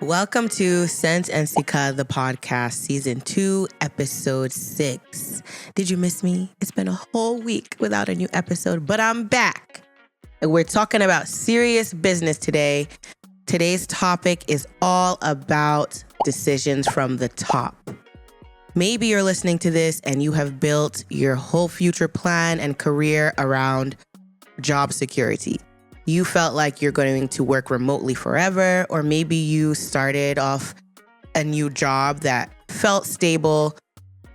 Welcome to Sense and Sika, the podcast, season 2, episode 6. Did you miss me? It's been a whole week without a new episode, but I'm back. And we're talking about serious business today. Today's topic is all about decisions from the top. Maybe you're listening to this and you have built your whole future plan and career around job security. You felt like you're going to work remotely forever, or maybe you started off a new job that felt stable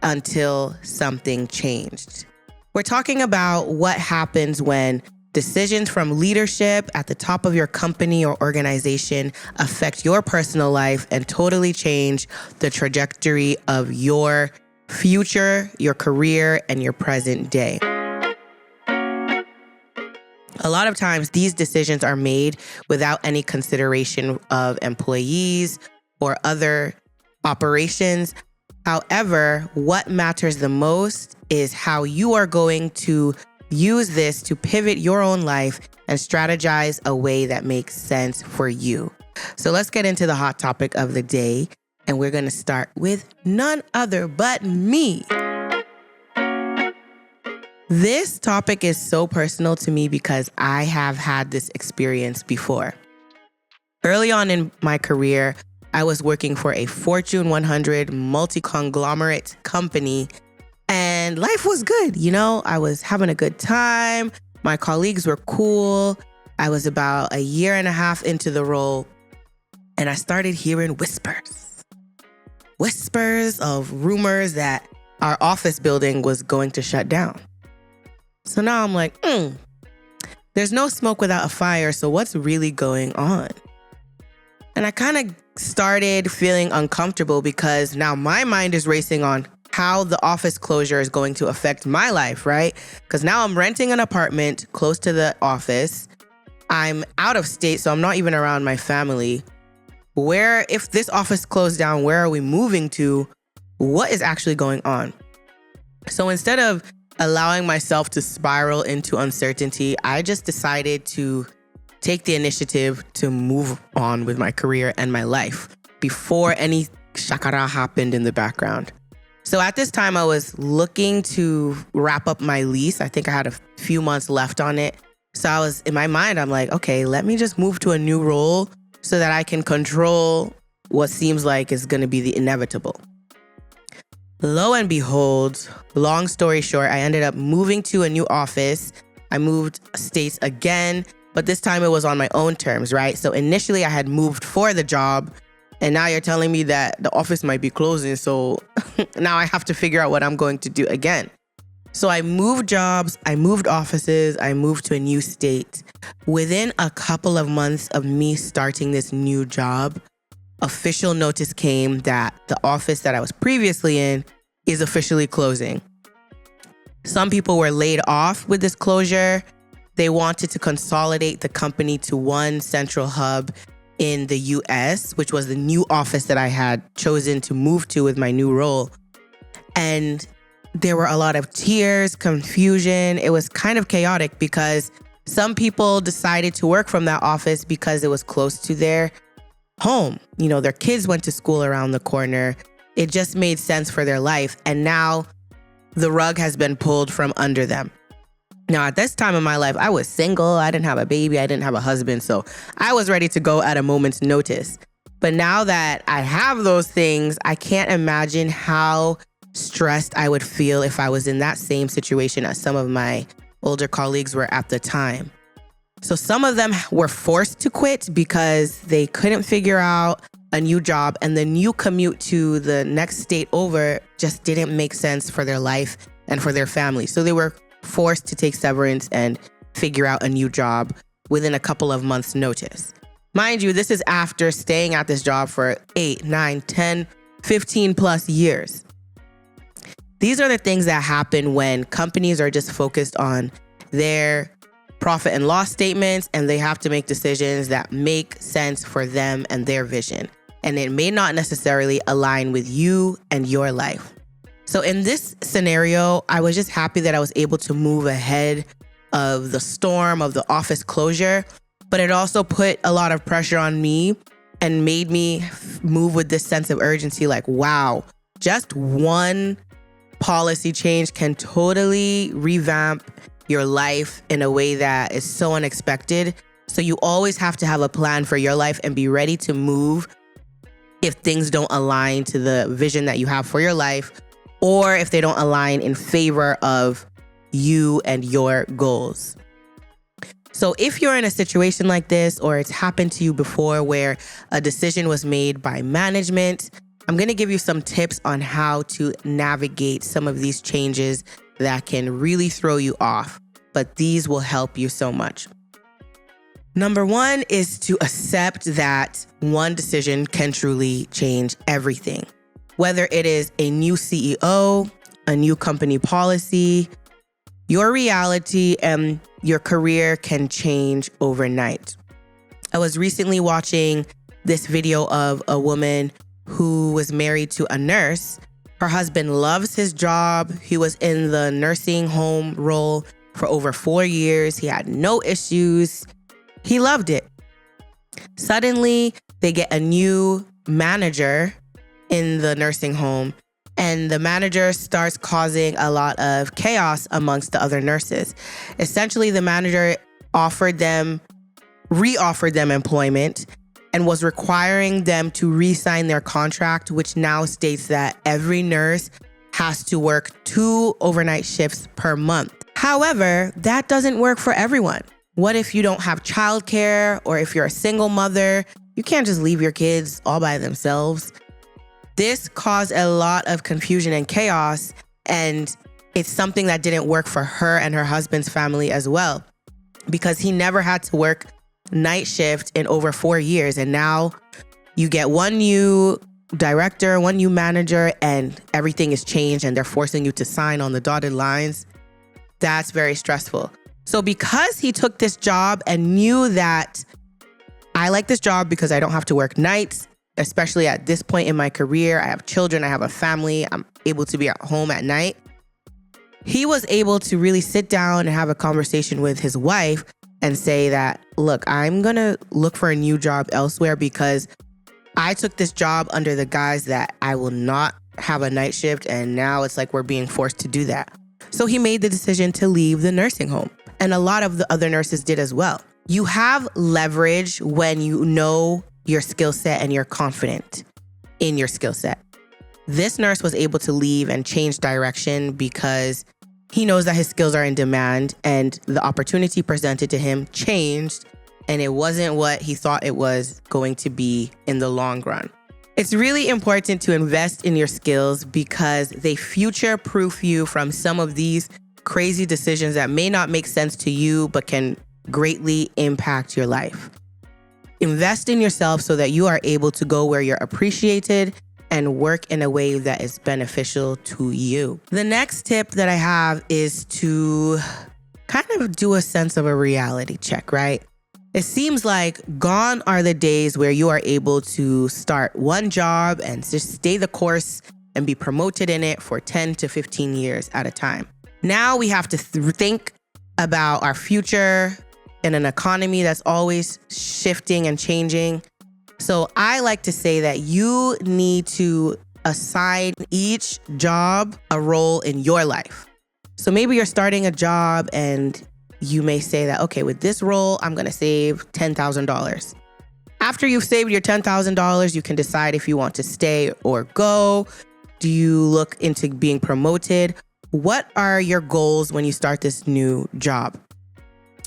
until something changed. We're talking about what happens when decisions from leadership at the top of your company or organization affect your personal life and totally change the trajectory of your future, your career, and your present day. A lot of times these decisions are made without any consideration of employees or other operations. However, what matters the most is how you are going to use this to pivot your own life and strategize a way that makes sense for you. So let's get into the hot topic of the day. And we're going to start with none other but me. This topic is so personal to me because I have had this experience before. Early on in my career, I was working for a Fortune 100 multi-conglomerate company, and life was good. You know, I was having a good time. My colleagues were cool. I was about a year and a half into the role, and I started hearing whispers of rumors that our office building was going to shut down. So now I'm like, there's no smoke without a fire, so what's really going on? And I kind of started feeling uncomfortable because now my mind is racing on how the office closure is going to affect my life, right? Because now I'm renting an apartment close to the office. I'm out of state, so I'm not even around my family. If this office closed down, where are we moving to? What is actually going on? So instead of allowing myself to spiral into uncertainty, I just decided to take the initiative to move on with my career and my life before any shakara happened in the background. So at this time, I was looking to wrap up my lease. I think I had a few months left on it. So in my mind, I'm like, okay, let me just move to a new role so that I can control what seems like is going to be the inevitable. Lo and behold, long story short, I ended up moving to a new office. I moved states again, but this time it was on my own terms, right? So initially I had moved for the job, and now you're telling me that the office might be closing. So now I have to figure out what I'm going to do again. So I moved jobs, I moved offices, I moved to a new state. Within a couple of months of me starting this new job, official notice came that the office that I was previously in is officially closing. Some people were laid off with this closure. They wanted to consolidate the company to one central hub in the US, which was the new office that I had chosen to move to with my new role. And there were a lot of tears, confusion. It was kind of chaotic because some people decided to work from that office because it was close to their home. You know, their kids went to school around the corner. It just made sense for their life. And now the rug has been pulled from under them. Now, at this time in my life, I was single. I didn't have a baby. I didn't have a husband. So I was ready to go at a moment's notice. But now that I have those things, I can't imagine how stressed I would feel if I was in that same situation as some of my older colleagues were at the time. So some of them were forced to quit because they couldn't figure out a new job, and the new commute to the next state over just didn't make sense for their life and for their family. So they were forced to take severance and figure out a new job within a couple of months' notice. Mind you, this is after staying at this job for 8, 9, 10, 15 plus years. These are the things that happen when companies are just focused on their profit and loss statements, and they have to make decisions that make sense for them and their vision. And it may not necessarily align with you and your life. So in this scenario, I was just happy that I was able to move ahead of the storm of the office closure, but it also put a lot of pressure on me and made me move with this sense of urgency. Like, wow, just one policy change can totally revamp your life in a way that is so unexpected. So you always have to have a plan for your life and be ready to move if things don't align to the vision that you have for your life, or if they don't align in favor of you and your goals. So if you're in a situation like this, or it's happened to you before where a decision was made by management, I'm going to give you some tips on how to navigate some of these changes that can really throw you off, but these will help you so much. Number one is to accept that one decision can truly change everything. Whether it is a new CEO, a new company policy, your reality and your career can change overnight. I was recently watching this video of a woman who was married to a nurse. Her husband loves his job. He was in the nursing home role for over 4 years. He had no issues. He loved it. Suddenly, they get a new manager in the nursing home, and the manager starts causing a lot of chaos amongst the other nurses. Essentially, the manager reoffered them employment and was requiring them to re-sign their contract, which now states that every nurse has to work 2 overnight shifts per month. However, that doesn't work for everyone. What if you don't have childcare, or if you're a single mother? You can't just leave your kids all by themselves. This caused a lot of confusion and chaos, and it's something that didn't work for her and her husband's family as well, because he never had to work night shift in over 4 years. And now you get one new director, one new manager, and everything is changed, and they're forcing you to sign on the dotted lines. That's very stressful. So because he took this job and knew that I like this job because I don't have to work nights, especially at this point in my career, I have children, I have a family, I'm able to be at home at night. He was able to really sit down and have a conversation with his wife and say that, look, I'm going to look for a new job elsewhere because I took this job under the guise that I will not have a night shift, and now it's like we're being forced to do that. So he made the decision to leave the nursing home. And a lot of the other nurses did as well. You have leverage when you know your skill set and you're confident in your skill set. This nurse was able to leave and change direction because he knows that his skills are in demand, and the opportunity presented to him changed, and it wasn't what he thought it was going to be in the long run. It's really important to invest in your skills because they future-proof you from some of these crazy decisions that may not make sense to you but can greatly impact your life. Invest in yourself so that you are able to go where you're appreciated and work in a way that is beneficial to you. The next tip that I have is to kind of do a sense of a reality check, right? It seems like gone are the days where you are able to start one job and just stay the course and be promoted in it for 10 to 15 years at a time. Now we have to think about our future in an economy that's always shifting and changing. So I like to say that you need to assign each job a role in your life. So maybe you're starting a job and you may say that, okay, with this role, I'm going to save $10,000. After you've saved your $10,000, you can decide if you want to stay or go. Do you look into being promoted? What are your goals when you start this new job?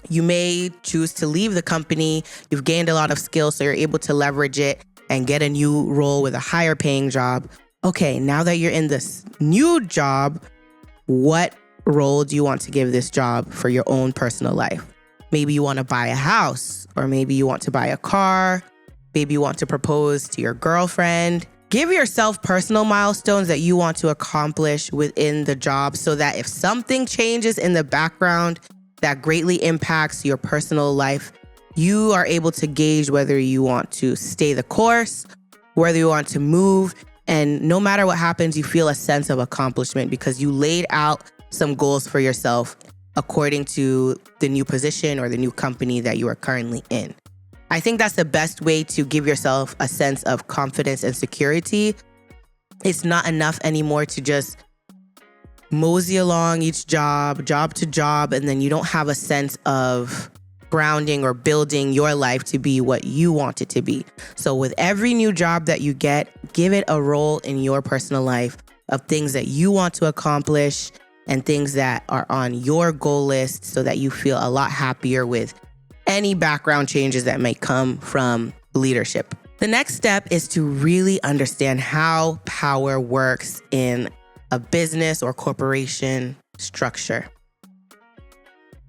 You may choose to leave the company. You've gained a lot of skills, so you're able to leverage it and get a new role with a higher paying job. Okay, now that you're in this new job, what role do you want to give this job for your own personal life? Maybe you want to buy a house, or maybe you want to buy a car. Maybe you want to propose to your girlfriend. Give yourself personal milestones that you want to accomplish within the job so that if something changes in the background that greatly impacts your personal life, you are able to gauge whether you want to stay the course, whether you want to move. And no matter what happens, you feel a sense of accomplishment because you laid out some goals for yourself according to the new position or the new company that you are currently in. I think that's the best way to give yourself a sense of confidence and security. It's not enough anymore to just mosey along each job to job, and then you don't have a sense of grounding or building your life to be what you want it to be. So with every new job that you get, give it a role in your personal life of things that you want to accomplish and things that are on your goal list so that you feel a lot happier with any background changes that may come from leadership. The next step is to really understand how power works in a business or corporation structure.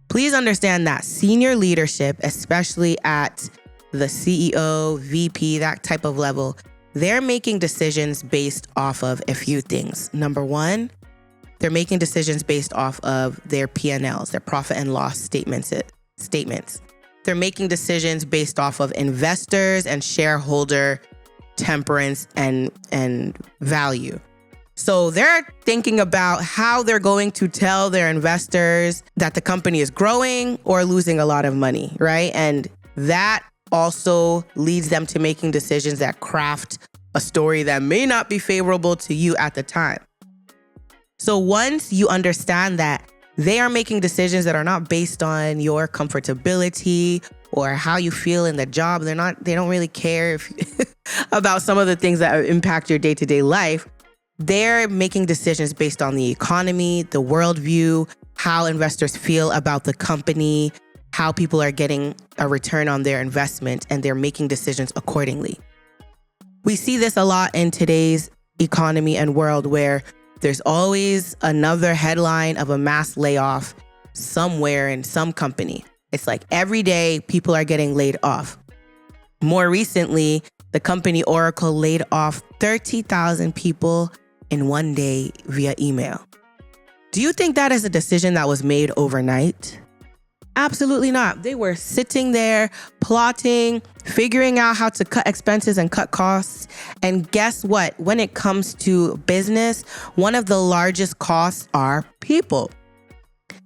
Please understand that senior leadership, especially at the CEO, VP, that type of level, they're making decisions based off of a few things. Number one, they're making decisions based off of their P&Ls, their profit and loss statements. They're making decisions based off of investors and shareholder temperance and value. So they're thinking about how they're going to tell their investors that the company is growing or losing a lot of money, right? And that also leads them to making decisions that craft a story that may not be favorable to you at the time. So once you understand that they are making decisions that are not based on your comfortability or how you feel in the job, they don't really care about some of the things that impact your day-to-day life. They're making decisions based on the economy, the worldview, how investors feel about the company, how people are getting a return on their investment, and they're making decisions accordingly. We see this a lot in today's economy and world where there's always another headline of a mass layoff somewhere in some company. It's like every day people are getting laid off. More recently, the company Oracle laid off 30,000 people in one day via email. Do you think that is a decision that was made overnight? Absolutely not. They were sitting there, plotting, figuring out how to cut expenses and cut costs. And guess what? When it comes to business, one of the largest costs are people.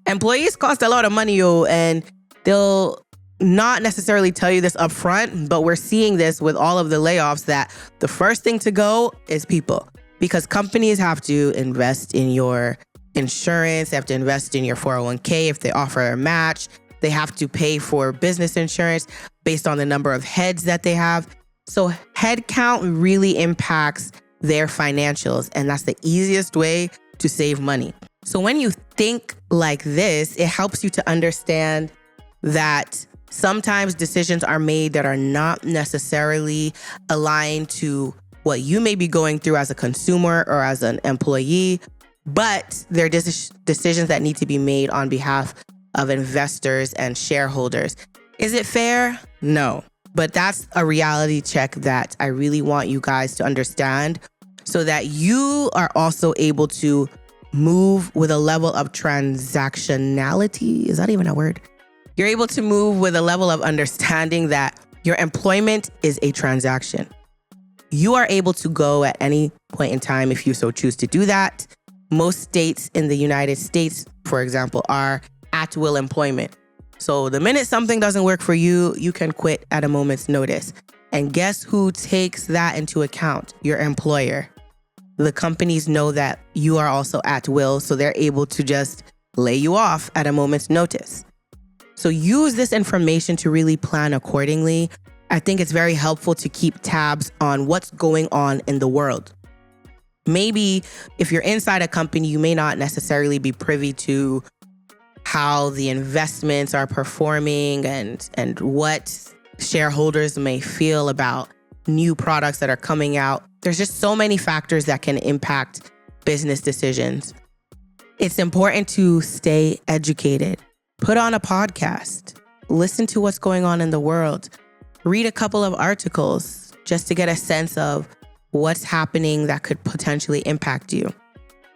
Employees cost a lot of money, and they'll not necessarily tell you this up front, but we're seeing this with all of the layoffs that the first thing to go is people. Because companies have to invest in your insurance, they have to invest in your 401k if they offer a match. They have to pay for business insurance based on the number of heads that they have. So headcount really impacts their financials, and that's the easiest way to save money. So when you think like this, it helps you to understand that sometimes decisions are made that are not necessarily aligned to what you may be going through as a consumer or as an employee, but they're decisions that need to be made on behalf of investors and shareholders. Is it fair? No. But that's a reality check that I really want you guys to understand so that you are also able to move with a level of transactionality. Is that even a word? You're able to move with a level of understanding that your employment is a transaction. You are able to go at any point in time if you so choose to do that. Most states in the United States, for example, are at-will employment. So the minute something doesn't work for you, you can quit at a moment's notice. And guess who takes that into account? Your employer. The companies know that you are also at will, so they're able to just lay you off at a moment's notice. So use this information to really plan accordingly. I think it's very helpful to keep tabs on what's going on in the world. Maybe if you're inside a company, you may not necessarily be privy to how the investments are performing and what shareholders may feel about new products that are coming out. There's just so many factors that can impact business decisions. It's important to stay educated. Put on a podcast. Listen to what's going on in the world. Read a couple of articles just to get a sense of what's happening that could potentially impact you.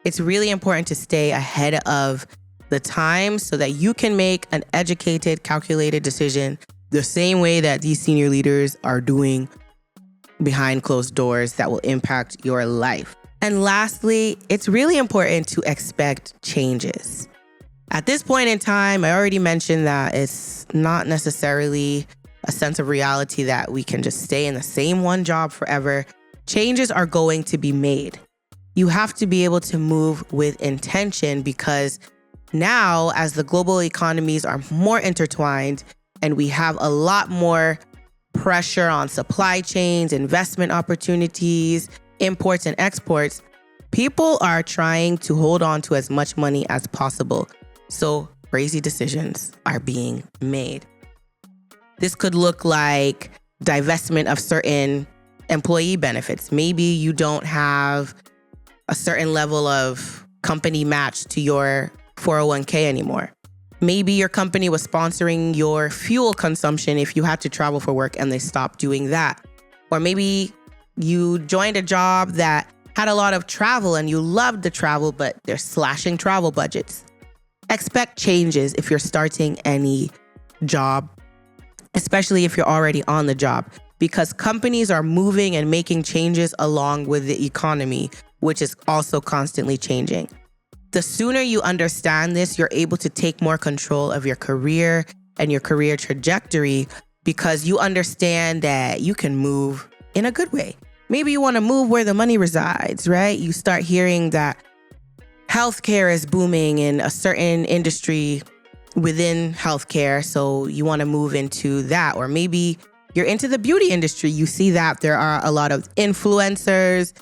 It's really important to stay ahead of the time so that you can make an educated, calculated decision the same way that these senior leaders are doing behind closed doors that will impact your life. And lastly, it's really important to expect changes. At this point in time, I already mentioned that it's not necessarily a sense of reality that we can just stay in the same one job forever. Changes are going to be made. You have to be able to move with intention, because now, as the global economies are more intertwined and we have a lot more pressure on supply chains, investment opportunities, imports and exports, people are trying to hold on to as much money as possible. So crazy decisions are being made. This could look like divestment of certain employee benefits. Maybe you don't have a certain level of company match to your 401k anymore. Maybe your company was sponsoring your fuel consumption if you had to travel for work and they stopped doing that. Or maybe you joined a job that had a lot of travel and you loved the travel, but they're slashing travel budgets. Expect changes if you're starting any job, especially if you're already on the job, because companies are moving and making changes along with the economy, which is also constantly changing. The sooner you understand this, you're able to take more control of your career and your career trajectory, because you understand that you can move in a good way. Maybe you want to move where the money resides, right? You start hearing that healthcare is booming in a certain industry within healthcare, so you want to move into that. Or maybe you're into the beauty industry. You see that there are a lot of influencers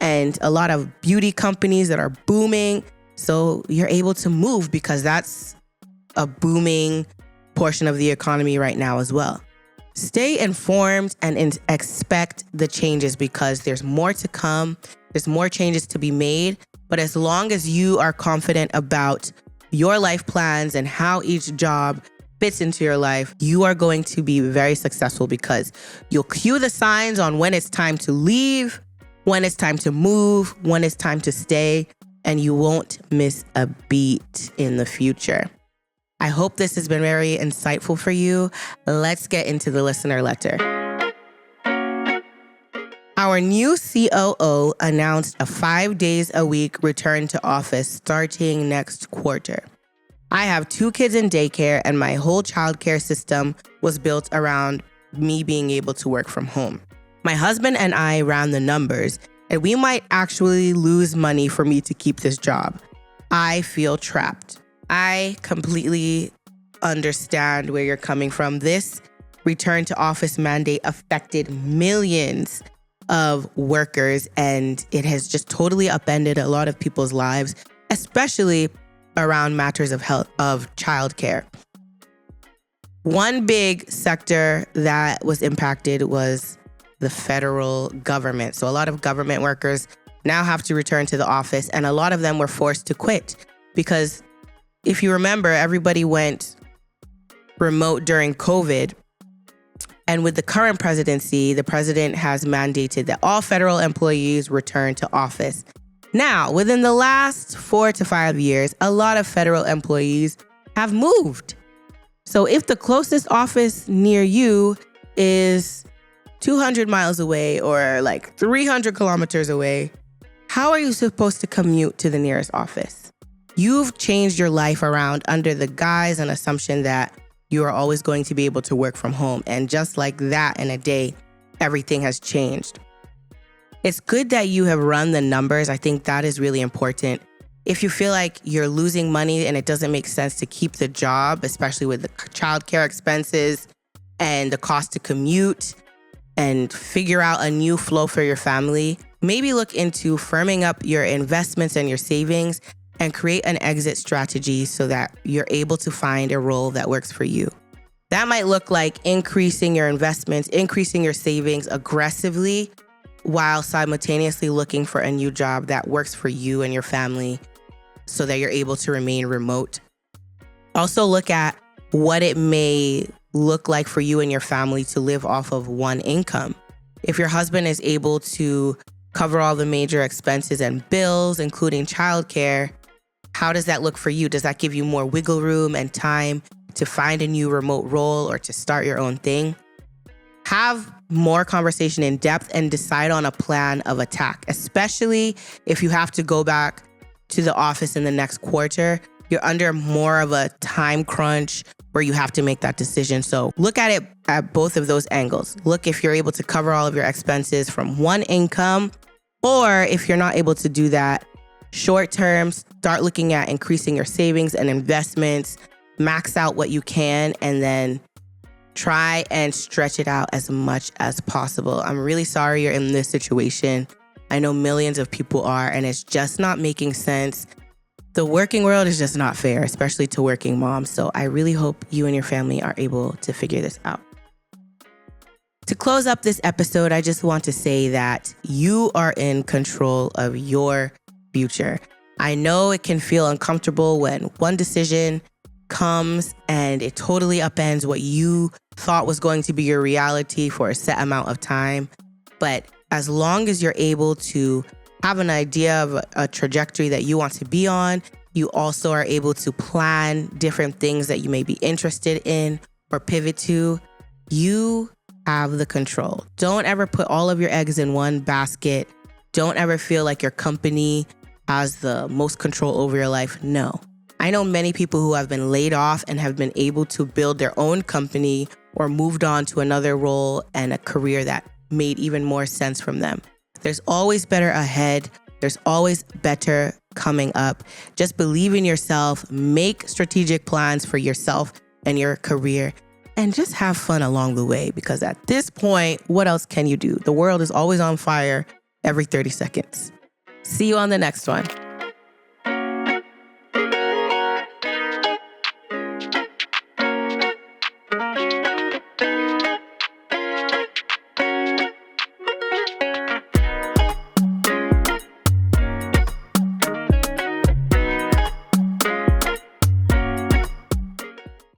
and a lot of beauty companies that are booming. So you're able to move because that's a booming portion of the economy right now as well. Stay informed and expect the changes, because there's more to come. There's more changes to be made. But as long as you are confident about your life plans and how each job fits into your life, you are going to be very successful, because you'll cue the signs on when it's time to leave, when it's time to move, when it's time to stay, and you won't miss a beat in the future. I hope this has been very insightful for you. Let's get into the listener letter. Our new COO announced a 5 days a week return to office starting next quarter. I have 2 kids in daycare, and my whole childcare system was built around me being able to work from home. My husband and I ran the numbers, and we might actually lose money for me to keep this job. I feel trapped. I completely understand where you're coming from. This return to office mandate affected millions of workers, and it has just totally upended a lot of people's lives, especially around matters of health, of childcare. One big sector that was impacted was the federal government. So a lot of government workers now have to return to the office, and a lot of them were forced to quit because if you remember, everybody went remote during COVID. And with the current presidency, the president has mandated that all federal employees return to office. Now, within the last 4 to 5 years, a lot of federal employees have moved. So if the closest office near you is 200 miles away or like 300 kilometers away, how are you supposed to commute to the nearest office? You've changed your life around under the guise and assumption that you are always going to be able to work from home. And just like that, in a day, everything has changed. It's good that you have run the numbers. I think that is really important. If you feel like you're losing money and it doesn't make sense to keep the job, especially with the childcare expenses and the cost to commute, and figure out a new flow for your family, maybe look into firming up your investments and your savings and create an exit strategy so that you're able to find a role that works for you. That might look like increasing your investments, increasing your savings aggressively, while simultaneously looking for a new job that works for you and your family so that you're able to remain remote. Also look at what it may look like for you and your family to live off of one income. If your husband is able to cover all the major expenses and bills, including childcare, how does that look for you? Does that give you more wiggle room and time to find a new remote role or to start your own thing? Have more conversation in depth and decide on a plan of attack, especially if you have to go back to the office in the next quarter. You're under more of a time crunch where you have to make that decision. So look at it at both of those angles. Look if you're able to cover all of your expenses from one income, or if you're not able to do that, short term, start looking at increasing your savings and investments, max out what you can, and then try and stretch it out as much as possible. I'm really sorry you're in this situation. I know millions of people are, and it's just not making sense. The working world is just not fair, especially to working moms. So I really hope you and your family are able to figure this out. To close up this episode, I just want to say that you are in control of your future. I know it can feel uncomfortable when one decision comes and it totally upends what you thought was going to be your reality for a set amount of time. But as long as you're able to have an idea of a trajectory that you want to be on, you also are able to plan different things that you may be interested in or pivot to. You have the control. Don't ever put all of your eggs in one basket. Don't ever feel like your company has the most control over your life. No. I know many people who have been laid off and have been able to build their own company or moved on to another role and a career that made even more sense from them. There's always better ahead. There's always better coming up. Just believe in yourself, make strategic plans for yourself and your career, and just have fun along the way, because at this point, what else can you do? The world is always on fire every 30 seconds. See you on the next one.